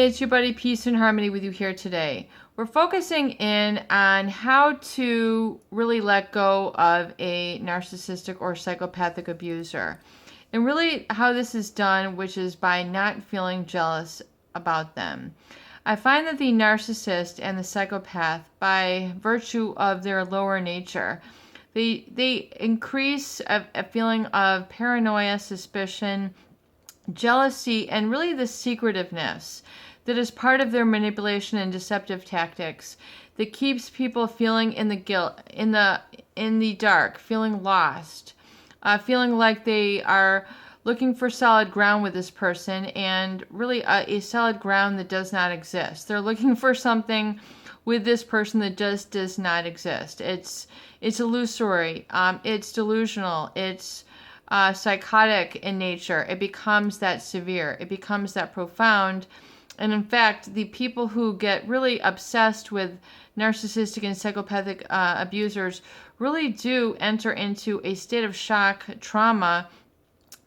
it's your buddy Peace and Harmony with you here today. We're focusing in on how to really let go of a narcissistic or psychopathic abuser. And really how this is done, which is by not feeling jealous about them. I find that the narcissist and the psychopath, by virtue of their lower nature, they increase a feeling of paranoia, suspicion, jealousy, and really the secretiveness that is part of their manipulation and deceptive tactics that keeps people feeling in the guilt, in the dark, feeling lost, feeling like they are looking for solid ground with this person, and really a solid ground that does not exist. They're looking for something with this person that just does not exist. It's illusory. It's delusional. It's psychotic in nature. It becomes that severe. It becomes that profound. And in fact, the people who get really obsessed with narcissistic and psychopathic abusers really do enter into a state of shock, trauma,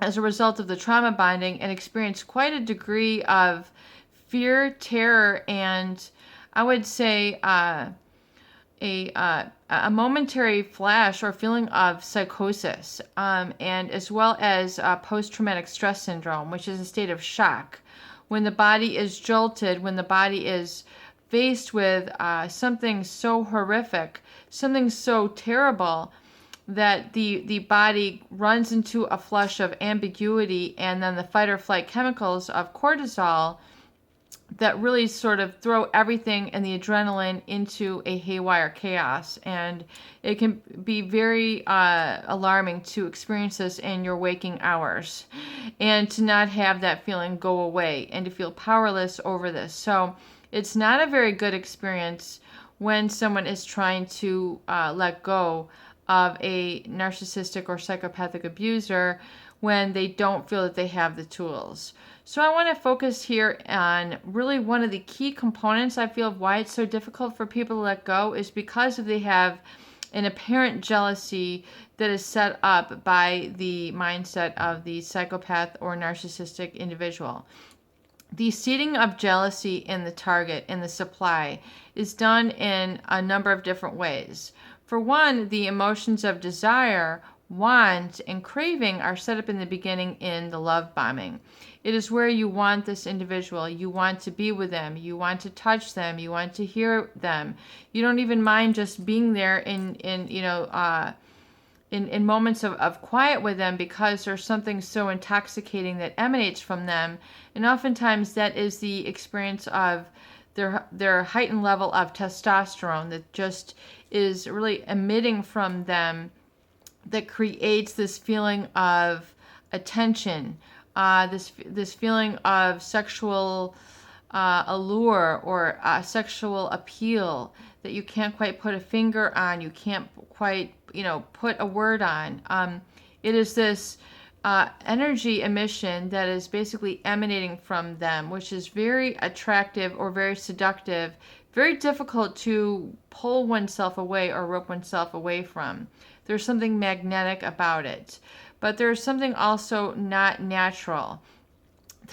as a result of the trauma bonding, and experience quite a degree of fear, terror, and I would say a momentary flash or feeling of psychosis, and as well as post-traumatic stress syndrome, which is a state of shock. When the body is jolted, when the body is faced with something so horrific, something so terrible, that the body runs into a flush of ambiguity, and then the fight or flight chemicals of cortisol that really sort of throw everything and the adrenaline into a haywire chaos. And it can be very alarming to experience this in your waking hours and to not have that feeling go away and to feel powerless over this. So it's not a very good experience when someone is trying to let go of a narcissistic or psychopathic abuser when they don't feel that they have the tools. So I want to focus here on really one of the key components I feel of why it's so difficult for people to let go is because they have an apparent jealousy that is set up by the mindset of the psychopath or narcissistic individual. The seeding of jealousy in the target, in the supply, is done in a number of different ways. For one, the emotions of desire, want, and craving are set up in the beginning in the love bombing. It is where you want this individual. You want to be with them. You want to touch them. You want to hear them. You don't even mind just being there in moments of quiet with them, because there's something so intoxicating that emanates from them. And oftentimes that is the experience of their heightened level of testosterone that just is really emitting from them, that creates this feeling of attention, this feeling of sexual allure or sexual appeal that you can't quite put a finger on, you can't quite put a word on. It is this energy emission that is basically emanating from them, which is very attractive or very seductive, very difficult to pull oneself away or rope oneself away from. There's something magnetic about it, but there's something also not natural.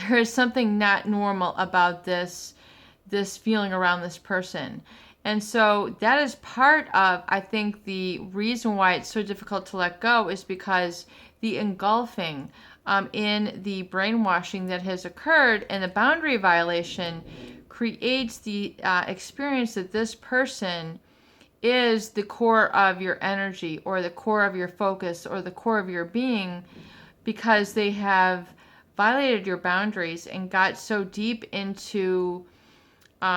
There is something not normal about this feeling around this person. And so that is part of, I think, the reason why it's so difficult to let go is because the engulfing in the brainwashing that has occurred and the boundary violation creates the experience that this person is the core of your energy or the core of your focus or the core of your being, because they have violated your boundaries and got so deep into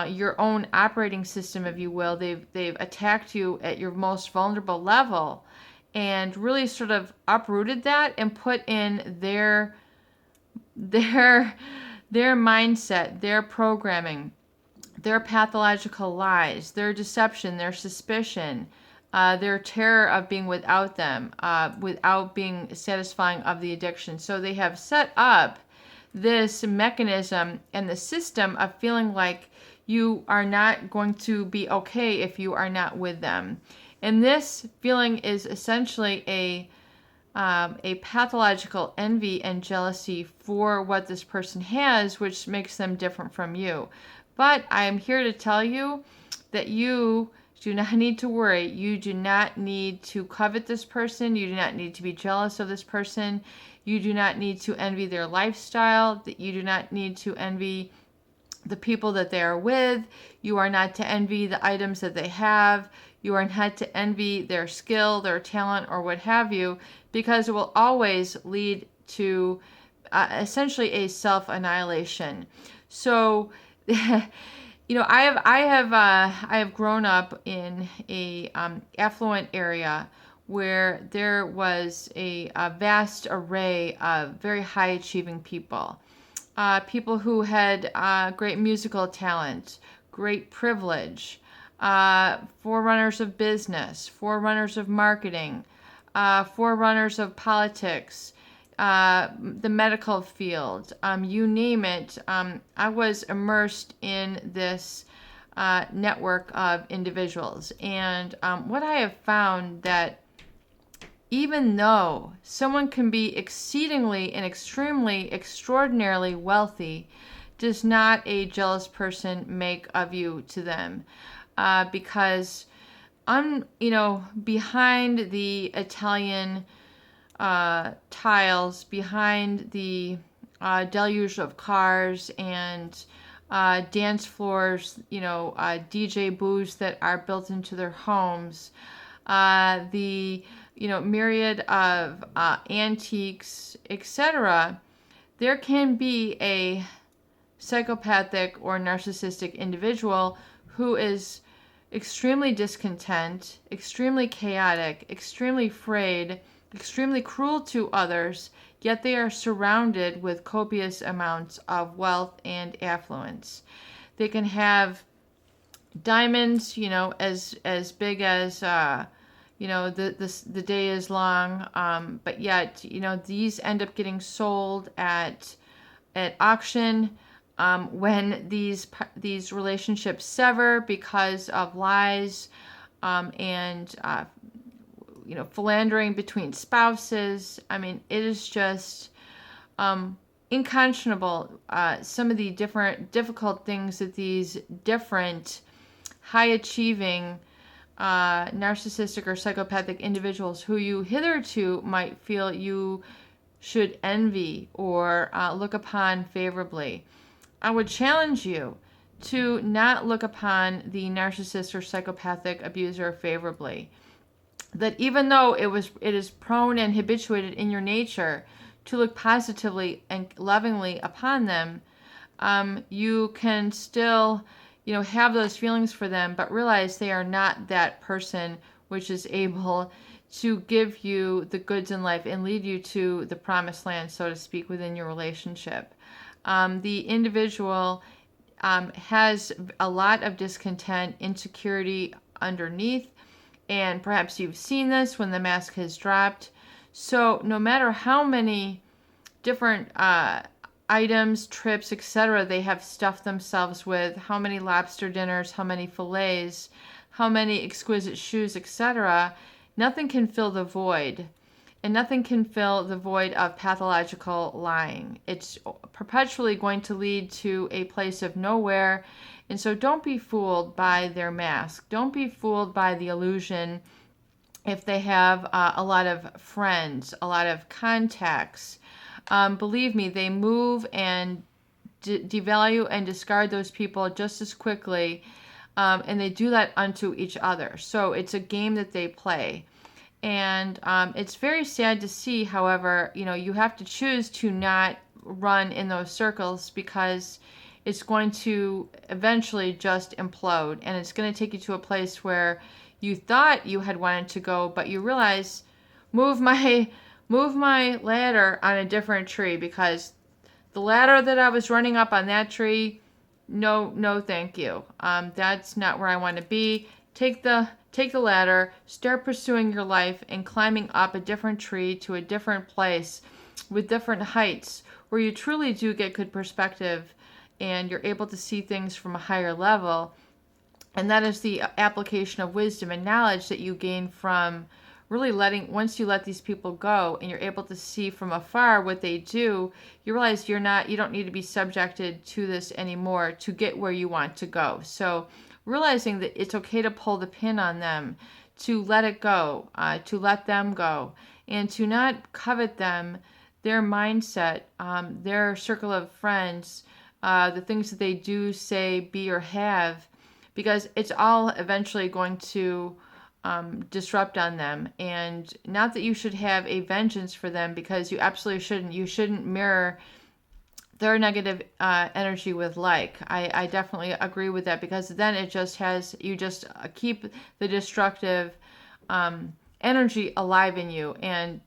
your own operating system, if you will. They've attacked you at your most vulnerable level and really sort of uprooted that and put in their mindset, their programming, their pathological lies, their deception, their suspicion, their terror of being without them, without being satisfying of the addiction. So they have set up this mechanism and the system of feeling like you are not going to be okay if you are not with them. And this feeling is essentially a pathological envy and jealousy for what this person has, which makes them different from you. But I am here to tell you that you do not need to worry. You do not need to covet this person. You do not need to be jealous of this person. You do not need to envy their lifestyle. That you do not need to envy the people that they are with. You are not to envy the items that they have. You are not to envy their skill, their talent, or what have you, because it will always lead to essentially a self-annihilation. So, I have grown up in a affluent area where there was a vast array of very high achieving people. People who had great musical talent, great privilege, forerunners of business, forerunners of marketing, forerunners of politics, the medical field, you name it. I was immersed in this network of individuals. And what I have found that even though someone can be exceedingly and extremely extraordinarily wealthy, does not a jealous person make of you to them. Because behind the Italian tiles, behind the deluge of cars and dance floors, DJ booths that are built into their homes, the myriad of antiques, etc., there can be a psychopathic or narcissistic individual who is extremely discontent, extremely chaotic, extremely afraid, extremely cruel to others, yet they are surrounded with copious amounts of wealth and affluence. They can have diamonds, as big as the day is long, but yet these end up getting sold at auction when these relationships sever because of lies and philandering between spouses. I mean, it is just inconscionable, some of the different difficult things that these different high achieving narcissistic or psychopathic individuals who you hitherto might feel you should envy or look upon favorably. I would challenge you to not look upon the narcissist or psychopathic abuser favorably. That even though it is prone and habituated in your nature to look positively and lovingly upon them, you can still have those feelings for them, but realize they are not that person which is able to give you the goods in life and lead you to the promised land, so to speak, within your relationship. The individual has a lot of discontent, insecurity underneath, and perhaps you've seen this when the mask has dropped. So no matter how many different items, trips, etc. they have stuffed themselves with, how many lobster dinners, how many fillets, how many exquisite shoes, etc., nothing can fill the void. And nothing can fill the void of pathological lying. It's perpetually going to lead to a place of nowhere. And so don't be fooled by their mask. Don't be fooled by the illusion if they have a lot of friends, a lot of contacts. Believe me, they move and devalue and discard those people just as quickly. And they do that unto each other. So it's a game that they play. And it's very sad to see, however, you have to choose to not run in those circles because it's going to eventually just implode. And it's going to take you to a place where you thought you had wanted to go, but you realize, move my ladder on a different tree, because the ladder that I was running up on that tree, no thank you. That's not where I want to be. Take the ladder, start pursuing your life and climbing up a different tree to a different place with different heights where you truly do get good perspective and you're able to see things from a higher level. And that is the application of wisdom and knowledge that you gain from really once you let these people go and you're able to see from afar what they do, you realize you don't need to be subjected to this anymore to get where you want to go. So realizing that it's okay to pull the pin on them, to let it go, to let them go, and to not covet them, their mindset, their circle of friends, the things that they do, say, be, or have, because it's all eventually going to disrupt on them. And not that you should have a vengeance for them, because you absolutely shouldn't. You shouldn't mirror their negative energy with I definitely agree with that, because then it just you just keep the destructive energy alive in you, and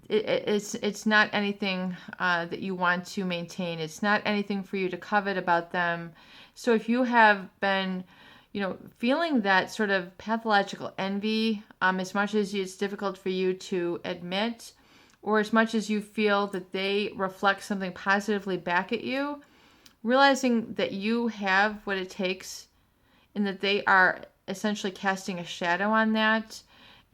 it's not anything that you want to maintain. It's not anything for you to covet about them. So if you have been, feeling that sort of pathological envy, as much as it's difficult for you to admit, or as much as you feel that they reflect something positively back at you, realizing that you have what it takes and that they are essentially casting a shadow on that,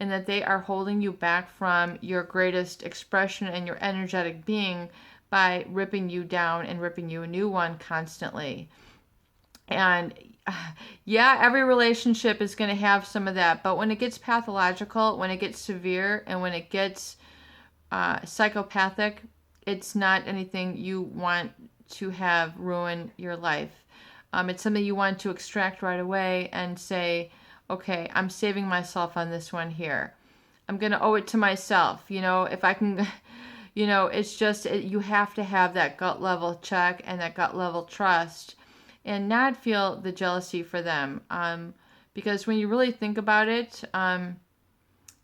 and that they are holding you back from your greatest expression and your energetic being by ripping you down and ripping you a new one constantly. And yeah, every relationship is going to have some of that, but when it gets pathological, when it gets severe, and when it gets psychopathic, it's not anything you want to have ruin your life. It's something you want to extract right away and say, okay, I'm saving myself on this one here. I'm going to owe it to myself. If I can, it's just, you have to have that gut level check and that gut level trust, and not feel the jealousy for them. Because when you really think about it,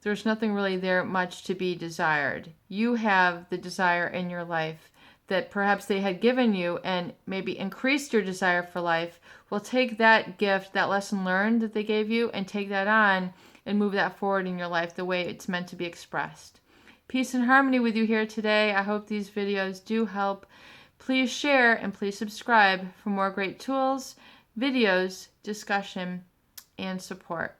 there's nothing really there much to be desired. You have the desire in your life that perhaps they had given you and maybe increased your desire for life. Well, take that gift, that lesson learned that they gave you, and take that on and move that forward in your life the way it's meant to be expressed. Peace and harmony with you here today. I hope these videos do help. Please share and please subscribe for more great tools, videos, discussion, and support.